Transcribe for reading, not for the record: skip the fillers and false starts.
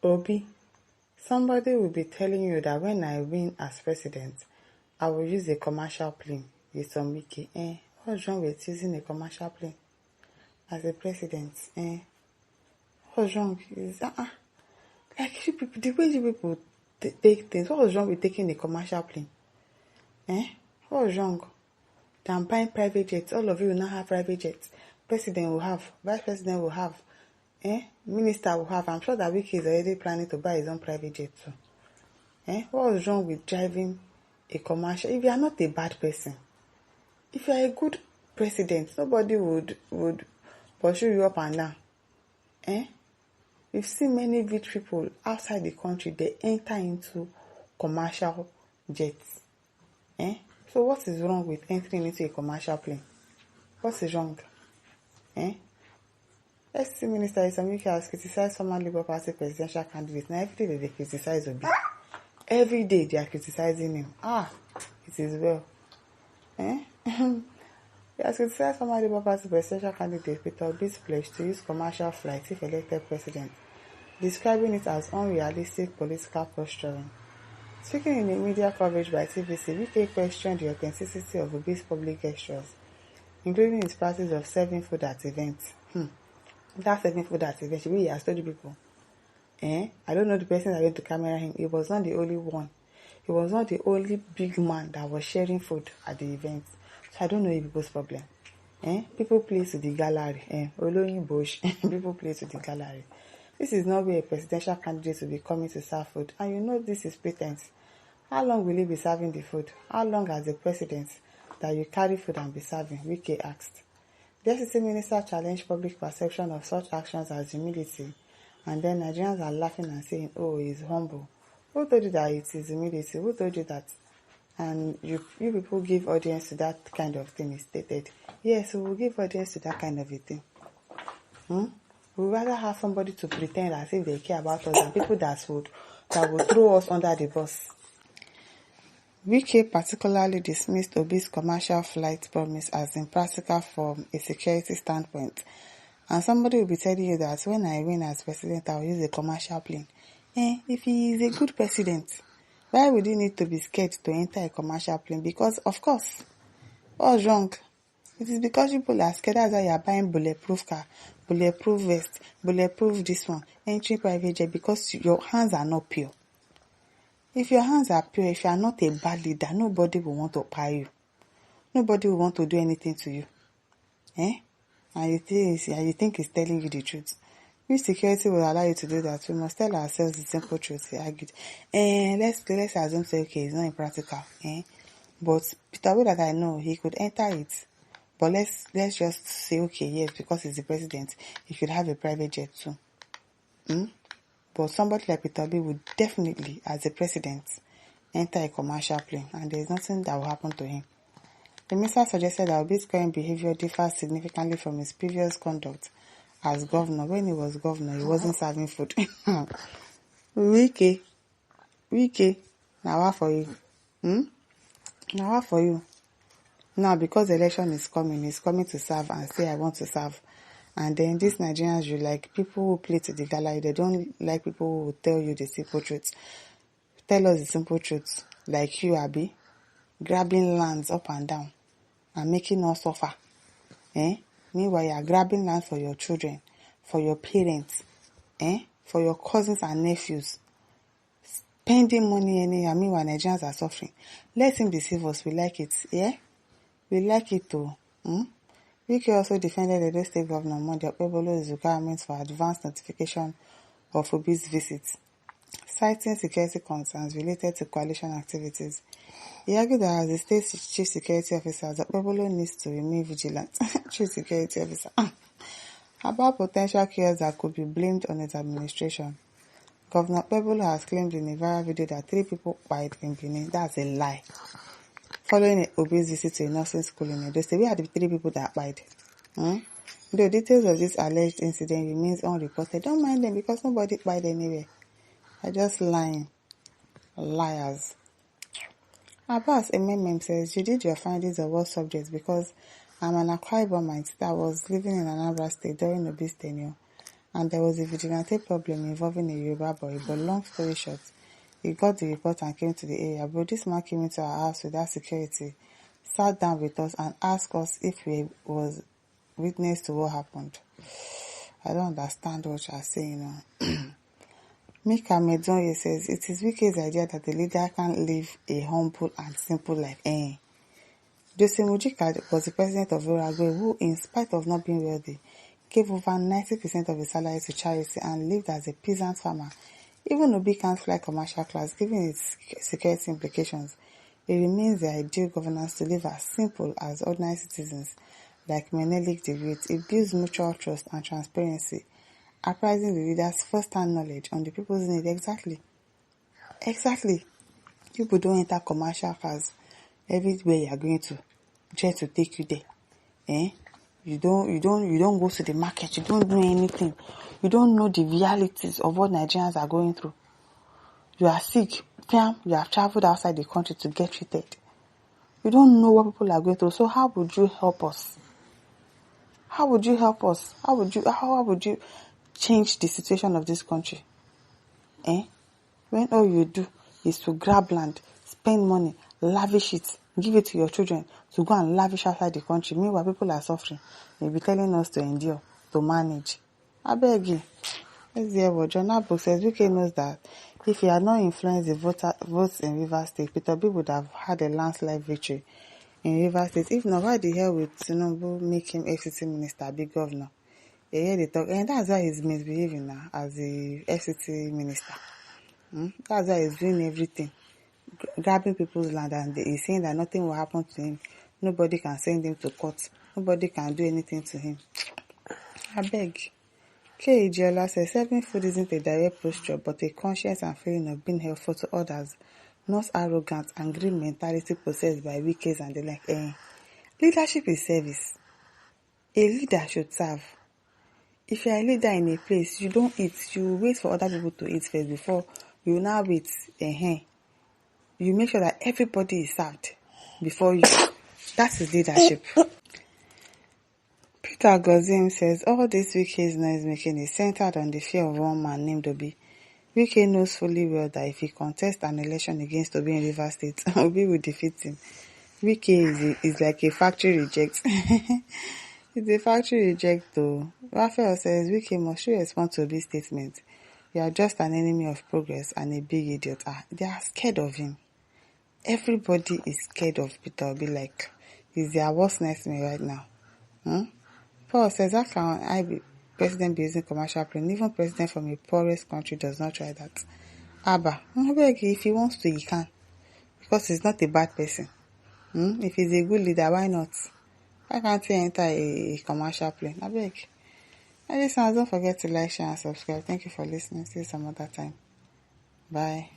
Obi, somebody will be telling you that when I win as president, I will use a commercial plane with some Wike. What's wrong with using a commercial plane as a president? What's wrong? Like you people, the way you people take things. What was wrong with taking a commercial plane? What was wrong? Than buying private jets. All of you will now have private jets. President will have, vice president will have, minister will have. I'm sure that Wike is already planning to buy his own private jet too. What was wrong with driving a commercial? If you are not a bad person, if you are a good president, nobody would pursue you up and down. We've seen many rich people outside the country, they enter into commercial jets. So what is wrong with entering into a commercial plane? What is wrong? SC Minister Wike has criticized former Labour Party presidential candidate. Now every day they criticize Obi. Every day they are criticizing him. It is well. He has criticized former Labour Party presidential candidate Peter Obi's pledge to use commercial flights if elected president, describing it as unrealistic political posturing. Speaking in a media coverage by TVC, Wike questioned the authenticity of Obi's public gestures, including his practice of serving food at events. That serving food at events, he has told you people. I don't know the person that went to camera him. He was not the only one. He was not the only big man that was sharing food at the event. So I don't know people's problem. People play to the gallery. Oloyin Bush. People play to the gallery. This is not where a presidential candidate will be coming to serve food. And you know this is pretense. How long will he be serving the food? How long as the president that you carry food and be serving? Wike asked. The SEC minister challenged public perception of such actions as humility. And then Nigerians are laughing and saying, oh, he's humble. Who told you that it is humility? Who told you that? And you people give audience to that kind of thing, he stated. Yes, we will give audience to that kind of a thing. We rather have somebody to pretend as if they care about us than people that will throw us under the bus. Wike particularly dismissed Obi's commercial flight promise as impractical from a security standpoint. And somebody will be telling you that when I win as president, I will use a commercial plane. If he is a good president, why would he need to be scared to enter a commercial plane? Because, of course, what's wrong? It is because people are scared. That's why you are buying bulletproof car, bulletproof vest, bulletproof this one, entering private jet, because your hands are not pure. If your hands are pure, if you are not a bad leader, nobody will want to buy you. Nobody will want to do anything to you. And you think he's telling you the truth. If security will allow you to do that, we must tell ourselves the simple truth. He argued. Let's assume say, okay, it's not impractical. But Peter Obi that I know, he could enter it. But let's just say, okay, yes, because he's the president, he could have a private jet too. But somebody like Peter Obi would definitely, as a president, enter a commercial plane, and there is nothing that will happen to him. The minister suggested that Obi's current behavior differs significantly from his previous conduct as governor. When he was governor, he wasn't serving food. Wike, now what for you? Now what for you? Now, because the election is coming, he's coming to serve and say, I want to serve. And then these Nigerians, you like people who play to the gallery. They don't like people who will tell you the simple truth. Tell us the simple truth. Like you, Abi, grabbing lands up and down and making us suffer. Meanwhile, you are grabbing land for your children, for your parents, for your cousins and nephews. Spending money anyhow. Meanwhile, Nigerians are suffering. Let him deceive us. We like it. We like it too. Wike also defended the State Governor Monday Okpebholo's requirements for advance notification of Obi's visits, citing security concerns related to coalition activities. He argued that as the state's chief security officer, Okpebholo needs to remain vigilant. Chief security officer. About potential chaos that could be blamed on his administration. Governor Okpebholo has claimed in a viral video that 3 people died in Benin. That's a lie. Following Obi's visit to a nursing school in Edo State, we had the 3 people that died. The details of this alleged incident remains unreported. Don't mind them because nobody died anywhere. They're just lying. Liars. Abbas MMM says, you did your findings of what subjects because I'm an Akwa Ibomite that was living in Anambra State during Obi's tenure and there was a vigilante problem involving a Yoruba boy, but long story short, he got the report and came to the area. Bro, this man came into our house without security, sat down with us and asked us if we was witness to what happened. I don't understand what you are saying. Mika Medonye says, it is Wike's idea that the leader can live a humble and simple life. Jose Mujika was the president of Uragwe, who, in spite of not being wealthy, gave over 90% of his salary to charity and lived as a peasant farmer. Even Obi can't fly commercial class, given its security implications. It remains the ideal governance to live as simple as ordinary citizens, like Menelik the Great. It builds mutual trust and transparency, apprising the leaders first-hand knowledge on the people's need. Exactly. People don't enter commercial cars everywhere you are going to, just to take you there. You don't go to the market. You don't do anything. You don't know the realities of what Nigerians are going through. You are sick. You have traveled outside the country to get treated. You don't know what people are going through. So how would you help us? How would you help us? How would you change the situation of this country? When all you do is to grab land, spend money, lavish it, give it to your children to go and lavish outside the country. Meanwhile, people are suffering. They'll be telling us to endure, to manage. I beg you. Let's hear what John Abbo says. Wike knows that if he had not influenced the votes in Rivers State, Peter Obi would have had a landslide victory in Rivers State. If not, why the hell would Tinubu make him FCT minister, big governor? You hear the talk, and that's why he's misbehaving now as the FCT minister. That's why he's doing everything, grabbing people's land, and he's saying that nothing will happen to him. Nobody can send him to court. Nobody can do anything to him. I beg. K. Ejiola says, serving food isn't a direct posture, but a conscience and feeling of being helpful to others, not arrogant and green mentality possessed by Wikes and the like. Leadership is service. A leader should serve. If you are a leader in a place, you don't eat. You wait for other people to eat first before you now wait. You make sure that everybody is served before you. That is leadership. Peter Gozim says, all this Wike's noise making is centered on the fear of one man named Obi. Wike knows fully well that if he contests an election against Obi in Rivers State, Obi will defeat him. Wike is like a factory reject. It's a factory reject though. Raphael says, Wike must respond to Obi's statement. You are just an enemy of progress and a big idiot. They are scared of him. Everybody is scared of Peter Obi, like he's their worst nightmare right now. Paul says, how can I be president be using commercial plane? Even president from a poorest country does not try that. Abba, if he wants to, he can. Because he's not a bad person. If he's a good leader, why not? Why can't he enter a commercial plane? I beg. And listen, don't forget to like, share, and subscribe. Thank you for listening. See you some other time. Bye.